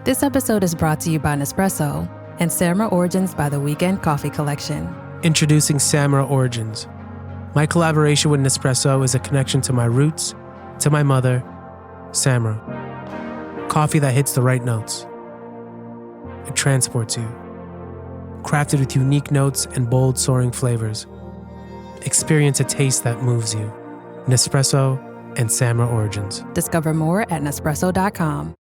This episode is brought to you by Nespresso and Samra Origins by the Weekend Coffee Collection. Introducing Samra Origins. My collaboration with Nespresso is a connection to my roots, to my mother, Samra. Coffee that hits the right notes. It transports you. Crafted with unique notes and bold, soaring flavors. Experience a taste that moves you. Nespresso and Samra Origins. Discover more at Nespresso.com.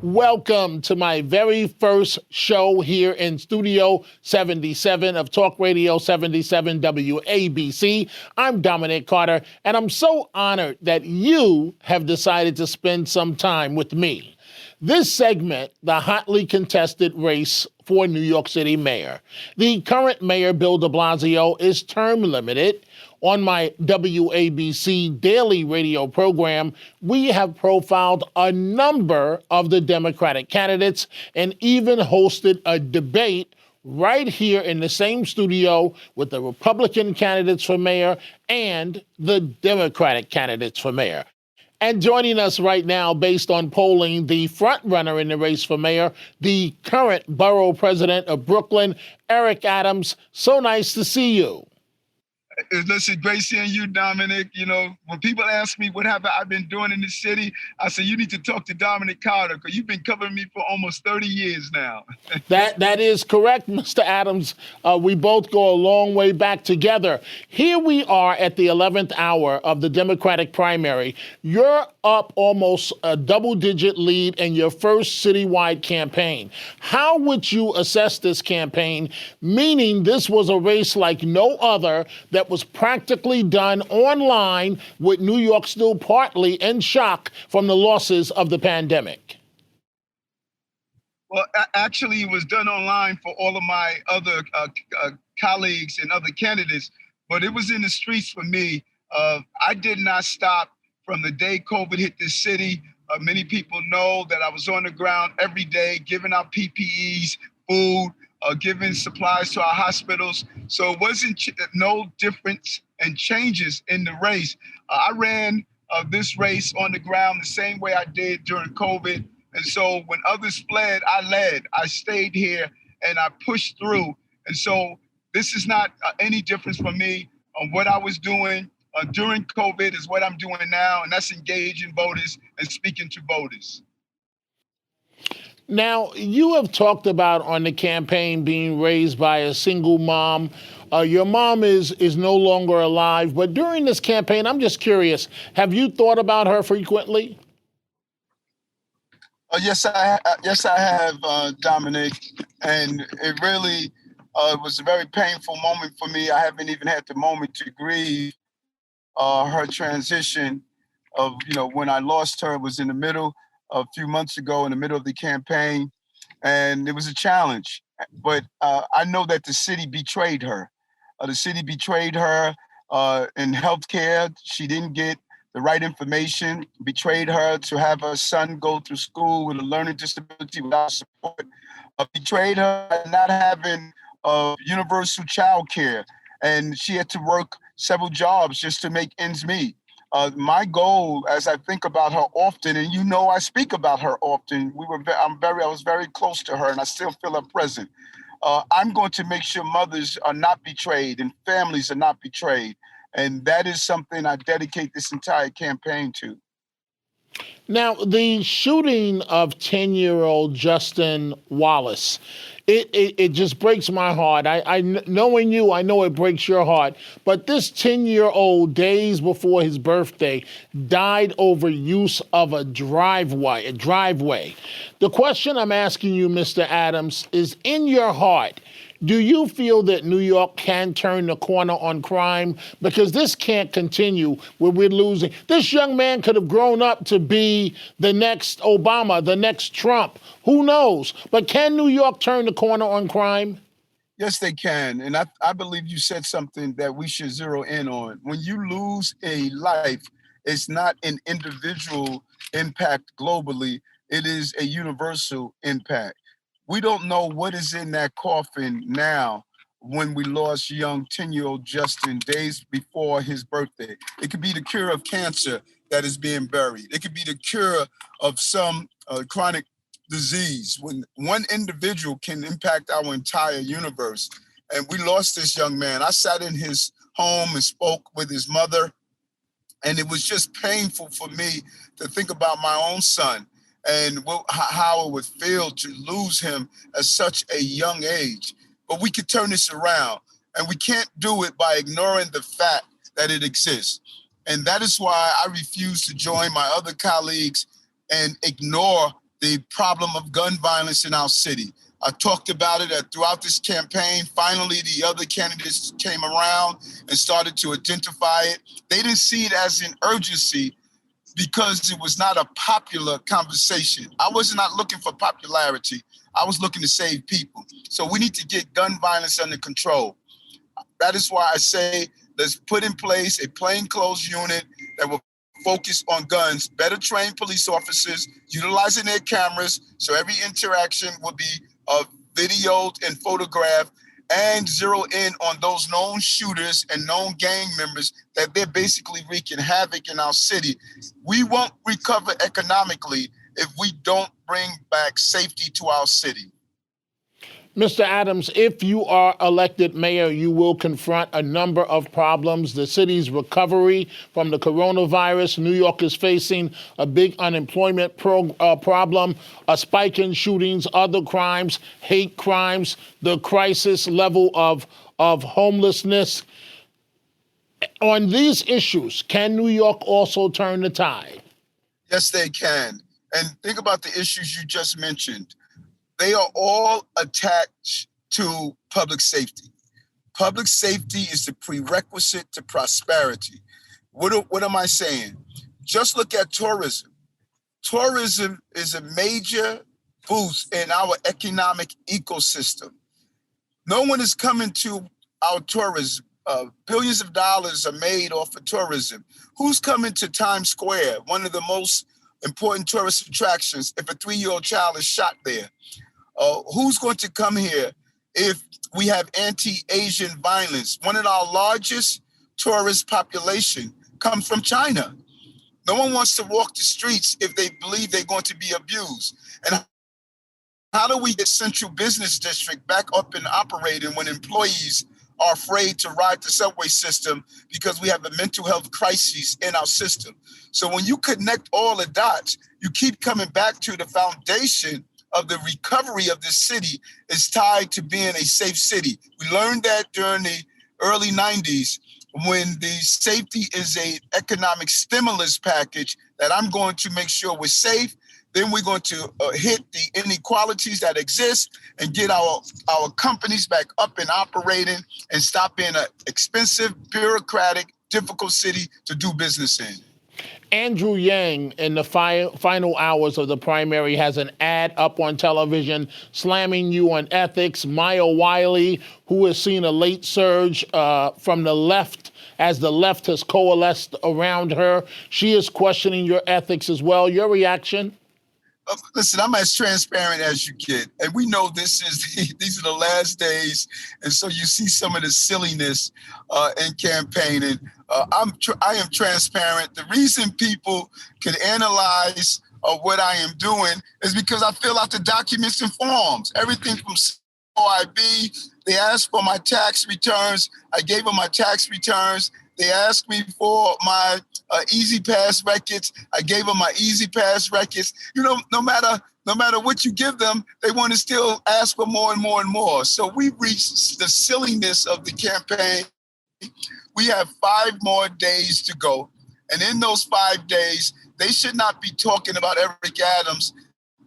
Welcome to my very first show here in Studio 77 of Talk Radio 77 WABC. I'm Dominic Carter, and I'm so honored that you have decided to spend some time with me. This segment, the hotly contested race for New York City mayor. The current mayor, Bill de Blasio, is term limited. On my WABC daily radio program, we have profiled a number of the Democratic candidates and even hosted a debate right here in the same studio with the Republican candidates for mayor and the Democratic candidates for mayor. And joining us right now, based on polling, the front runner in the race for mayor, the current borough president of Brooklyn, Eric Adams. So nice to see you. Listen, great seeing you, Dominic. You know, when people ask me what have I been doing in the city, I say, you need to talk to Dominic Carter, because you've been covering me for almost 30 years now. That is correct, Mr. Adams. We both go a long way back together. Here we are at the 11th hour of the Democratic primary. You're up almost a double-digit lead in your first citywide campaign. How would you assess this campaign, meaning this was a race like no other that was practically done online, with New York still partly in shock from the losses of the pandemic? Well, actually, it was done online for all of my other colleagues and other candidates, but it was in the streets for me. I did not stop from the day COVID hit this city. Many people know that I was on the ground every day, giving out PPEs, food, giving supplies to our hospitals. So it wasn't no difference and changes in the race. I ran this race on the ground the same way I did during COVID. And so when others fled, I led. I stayed here and I pushed through. And so this is not any difference for me. What I was doing during COVID is what I'm doing now, and that's engaging voters and speaking to voters. Now, you have talked about on the campaign being raised by a single mom. Your mom is no longer alive, but during this campaign, I'm just curious, have you thought about her frequently? Yes, I have, Dominic, and it really was a very painful moment for me. I haven't even had the moment to grieve her transition of, when I lost her. It was in the middle, a few months ago, in the middle of the campaign, and it was a challenge. But I know that the city betrayed her. The city betrayed her in healthcare. She didn't get the right information, betrayed her to have her son go through school with a learning disability without support, betrayed her not having universal child care. And she had to work several jobs just to make ends meet. My goal, as I think about her often, and I speak about her often, I was very close to her, and I still feel her present. I'm going to make sure mothers are not betrayed and families are not betrayed. And that is something I dedicate this entire campaign to. Now, the shooting of 10-year-old Justin Wallace, it just breaks my heart. Knowing you, I know it breaks your heart. But this 10-year-old, days before his birthday, died over use of a driveway. The question I'm asking you, Mr. Adams, is, in your heart, do you feel that New York can turn the corner on crime? Because this can't continue where we're losing. This young man could have grown up to be the next Obama, the next Trump. Who knows? But can New York turn the corner on crime? Yes, they can. And I believe you said something that we should zero in on. When you lose a life, it's not an individual impact globally. It is a universal impact. We don't know what is in that coffin now when we lost young 10-year-old Justin days before his birthday. It could be the cure of cancer. that is being buried. It could be the cure of some chronic disease. When one individual can impact our entire universe. And we lost this young man. I sat in his home and spoke with his mother. And it was just painful for me to think about my own son and how it would feel to lose him at such a young age. But we could turn this around, and we can't do it by ignoring the fact that it exists. And that is why I refuse to join my other colleagues and ignore the problem of gun violence in our city. I talked about it throughout this campaign. Finally, the other candidates came around and started to identify it. They didn't see it as an urgency because it was not a popular conversation. I was not looking for popularity. I was looking to save people. So we need to get gun violence under control. That is why I say let's put in place a plainclothes unit that will focus on guns, better trained police officers, utilizing their cameras so every interaction will be videoed and photographed, and zero in on those known shooters and known gang members that they're basically wreaking havoc in our city. We won't recover economically if we don't bring back safety to our city. Mr. Adams, if you are elected mayor, you will confront a number of problems. The city's recovery from the coronavirus. New York is facing a big unemployment problem, a spike in shootings, other crimes, hate crimes, the crisis level of homelessness. On these issues, can New York also turn the tide? Yes, they can. And think about the issues you just mentioned. They are all attached to public safety. Public safety is the prerequisite to prosperity. What am I saying? Just look at tourism. Tourism is a major boost in our economic ecosystem. No one is coming to our tourism. Billions of dollars are made off of tourism. Who's coming to Times Square, one of the most important tourist attractions, if a 3-year-old child is shot there? Who's going to come here if we have anti-Asian violence? One of our largest tourist population comes from China. No one wants to walk the streets if they believe they're going to be abused. And how do we get Central Business District back up and operating when employees are afraid to ride the subway system because we have a mental health crisis in our system? So when you connect all the dots, you keep coming back to the foundation of the recovery of this city is tied to being a safe city. We learned that during the early 90s when the safety is an economic stimulus package that I'm going to make sure we're safe. Then we're going to hit the inequalities that exist and get our companies back up and operating and stop being an expensive, bureaucratic, difficult city to do business in. Andrew Yang, in the final hours of the primary, has an ad up on television slamming you on ethics. Maya Wiley, who has seen a late surge from the left as the left has coalesced around her, she is questioning your ethics as well. Your reaction? Listen, I'm as transparent as you get. And we know these are the last days. And so you see some of the silliness in campaigning. I am transparent. The reason people can analyze what I am doing is because I fill out the documents and forms. Everything from OIB, they asked for my tax returns. I gave them my tax returns. They asked me for my Easy Pass records. I gave them my Easy Pass records. You know, no matter what you give them, they want to still ask for more and more and more. So we've reached the silliness of the campaign. We have 5 more days to go. And in those 5 days, they should not be talking about Eric Adams.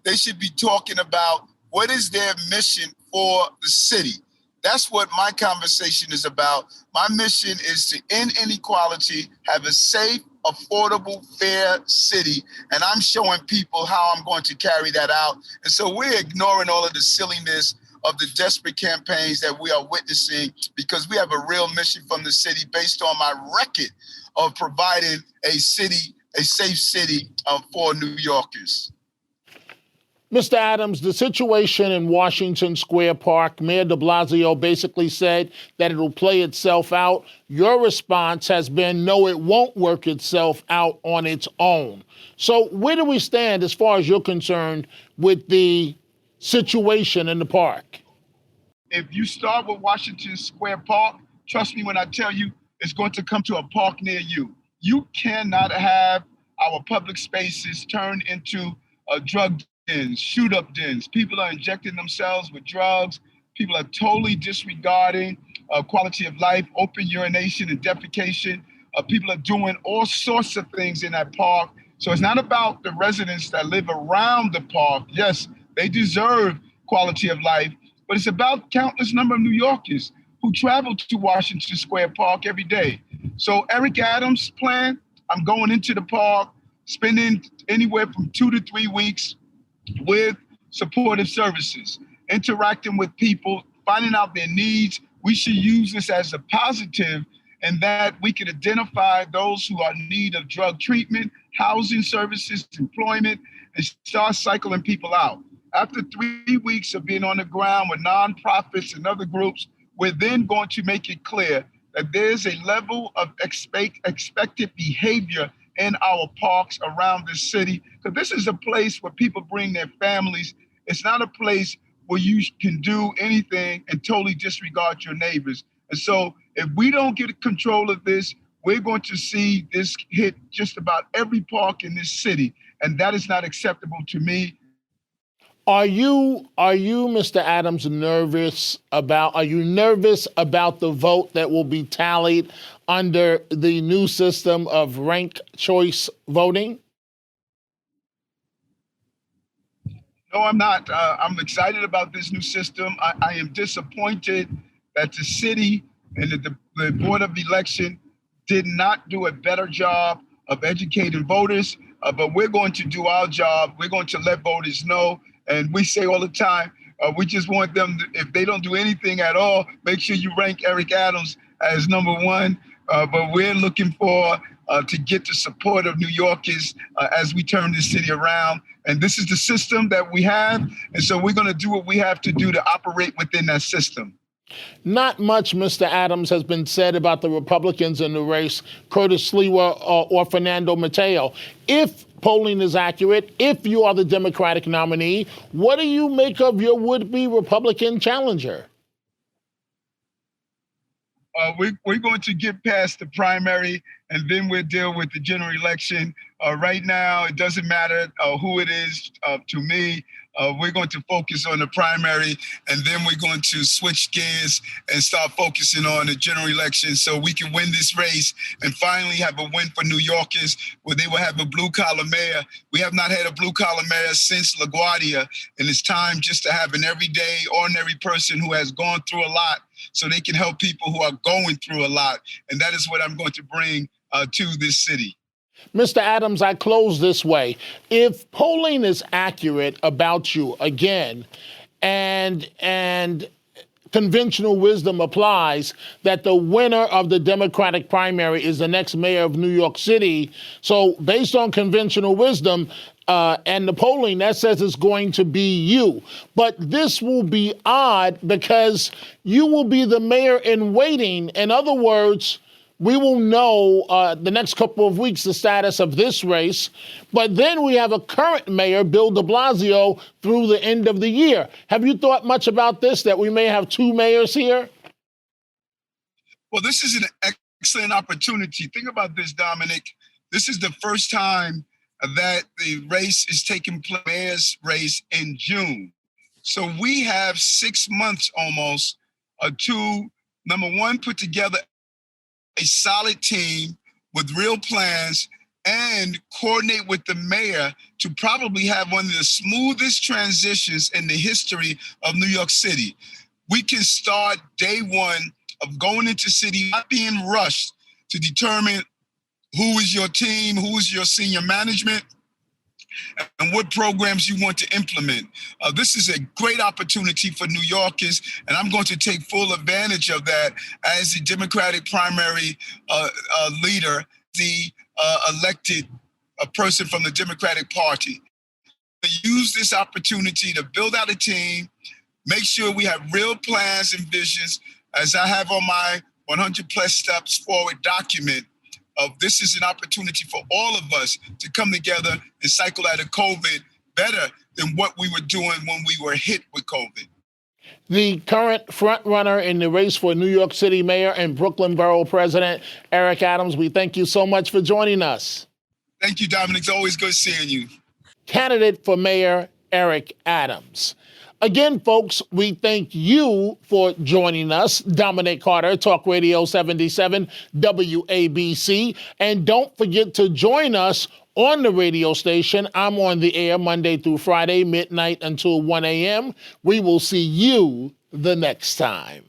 They should be talking about what is their mission for the city. That's what my conversation is about. My mission is to end inequality, have a safe, affordable, fair city. And I'm showing people how I'm going to carry that out. And so we're ignoring all of the silliness of the desperate campaigns that we are witnessing because we have a real mission from the city based on my record of providing a safe city for New Yorkers. Mr. Adams, the situation in Washington Square Park, Mayor de Blasio basically said that it'll play itself out. Your response has been, no, it won't work itself out on its own. So where do we stand as far as you're concerned with the situation in the park? If you start with Washington Square Park, trust me when I tell you, it's going to come to a park near you. You cannot have our public spaces turned into drug dens, shoot-up dens. People are injecting themselves with drugs. People are totally disregarding quality of life, open urination and defecation. People are doing all sorts of things in that park. So it's not about the residents that live around the park. Yes, they deserve quality of life, but it's about countless number of New Yorkers who travel to Washington Square Park every day. So Eric Adams' plan, I'm going into the park, spending anywhere from 2 to 3 weeks with supportive services, interacting with people, finding out their needs. We should use this as a positive in that we can identify those who are in need of drug treatment, housing services, employment, and start cycling people out. After 3 weeks of being on the ground with nonprofits and other groups, we're then going to make it clear that there's a level of expected behavior in our parks around this city, because this is a place where people bring their families. It's not a place where you can do anything and totally disregard your neighbors. And so if we don't get control of this, we're going to see this hit just about every park in this city. And that is not acceptable to me. Are you, Mr. Adams, nervous about the vote that will be tallied under the new system of ranked choice voting? No, I'm not. I'm excited about this new system. I am disappointed that the city and the Board of Election did not do a better job of educating voters, but we're going to do our job. We're going to let voters know. And we say all the time, we just want them to, if they don't do anything at all, make sure you rank Eric Adams as #1. But we're looking for to get the support of New Yorkers as we turn this city around. And this is the system that we have. And so we're going to do what we have to do to operate within that system. Not much, Mr. Adams, has been said about the Republicans in the race, Curtis Sliwa or Fernando Mateo. If polling is accurate, if you are the Democratic nominee, what do you make of your would-be Republican challenger? We're going to get past the primary, and then we'll deal with the general election. Right now, it doesn't matter who it is to me. We're going to focus on the primary, and then we're going to switch gears and start focusing on the general election so we can win this race and finally have a win for New Yorkers where they will have a blue-collar mayor. We have not had a blue-collar mayor since LaGuardia, and it's time just to have an everyday, ordinary person who has gone through a lot so they can help people who are going through a lot. And that is what I'm going to bring to this city. Mr. Adams, I close this way. If polling is accurate about you again, and conventional wisdom applies that the winner of the Democratic primary is the next mayor of New York City, so based on conventional wisdom and the polling, that says it's going to be you. But this will be odd because you will be the mayor in waiting. In other words, we will know the next couple of weeks the status of this race, but then we have a current mayor, Bill de Blasio, through the end of the year. Have you thought much about this, that we may have 2 mayors here? Well, this is an excellent opportunity. Think about this, Dominic. This is the first time that the race is taking place, mayor's race, in June. So we have 6 months almost to, number one, put together a solid team with real plans and coordinate with the mayor to probably have one of the smoothest transitions in the history of New York City. We can start day one of going into city, not being rushed to determine who is your team, who is your senior management, and what programs you want to implement. This is a great opportunity for New Yorkers, and I'm going to take full advantage of that as the Democratic primary leader, the elected person from the Democratic Party. use this opportunity to build out a team, make sure we have real plans and visions, as I have on my 100 plus steps forward document of this is an opportunity for all of us to come together and cycle out of COVID better than what we were doing when we were hit with COVID. The current front-runner in the race for New York City Mayor and Brooklyn Borough President, Eric Adams, we thank you so much for joining us. Thank you, Dominic. It's always good seeing you. Candidate for Mayor, Eric Adams. Again, folks, we thank you for joining us. Dominic Carter, Talk Radio 77, WABC. And don't forget to join us on the radio station. I'm on the air Monday through Friday, midnight until 1 a.m. We will see you the next time.